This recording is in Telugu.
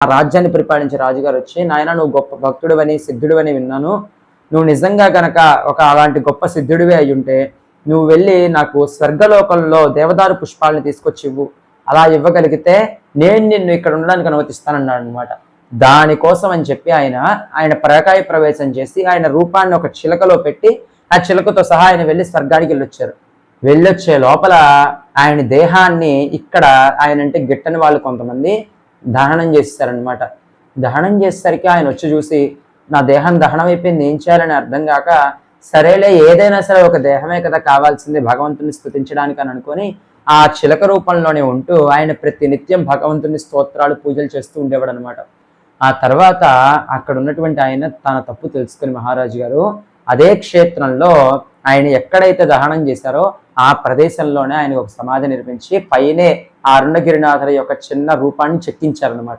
ఆ రాజ్యాన్ని పరిపాలించే రాజుగారు వచ్చి, నాయన నువ్వు గొప్ప భక్తుడివని సిద్ధుడివని విన్నాను. నువ్వు నిజంగా గనక ఒక అలాంటి గొప్ప సిద్ధుడివే అయ్యుంటే నువ్వు వెళ్ళి నాకు స్వర్గలోకంలో దేవదారు పుష్పాలను తీసుకొచ్చి ఇవ్వు. అలా ఇవ్వగలిగితే నేను నిన్ను ఇక్కడ ఉండడానికి అనుమతిస్తానన్నాడు అనమాట. దానికోసం అని చెప్పి ఆయన పరకాయ ప్రవేశం చేసి ఆయన రూపాన్ని ఒక చిలకలో పెట్టి ఆ చిలకతో సహా ఆయన వెళ్ళి స్వర్గానికి వెళ్ళొచ్చారు. వెళ్ళొచ్చే లోపల ఆయన దేహాన్ని ఇక్కడ ఆయన అంటే గిట్టని వాళ్ళు కొంతమంది దహనం చేస్తారనమాట. దహనం చేసేసరికి ఆయన వచ్చి చూసి నా దేహం దహనం అయిపోయింది, ఏం చేయాలని అర్థం కాక సరేలే ఏదైనా సరే ఒక దేహమే కదా కావాల్సింది భగవంతుని స్తుతించడానికి అని అనుకొని ఆ చిలక రూపంలోనే ఉంటూ ఆయన ప్రతి నిత్యం భగవంతుని స్తోత్రాలు పూజలు చేస్తూ ఉండేవాడు అనమాట. ఆ తర్వాత అక్కడ ఉన్నటువంటి ఆయన తన తప్పు తెలుసుకుని మహారాజు గారు అదే క్షేత్రంలో ఆయన ఎక్కడైతే దహనం చేశారో ఆ ప్రదేశంలోనే ఆయన ఒక సమాధి నిర్మించి పైనే ఆ అరుణగిరినాథుల యొక్క చిన్న రూపాన్ని చెక్కించారనమాట.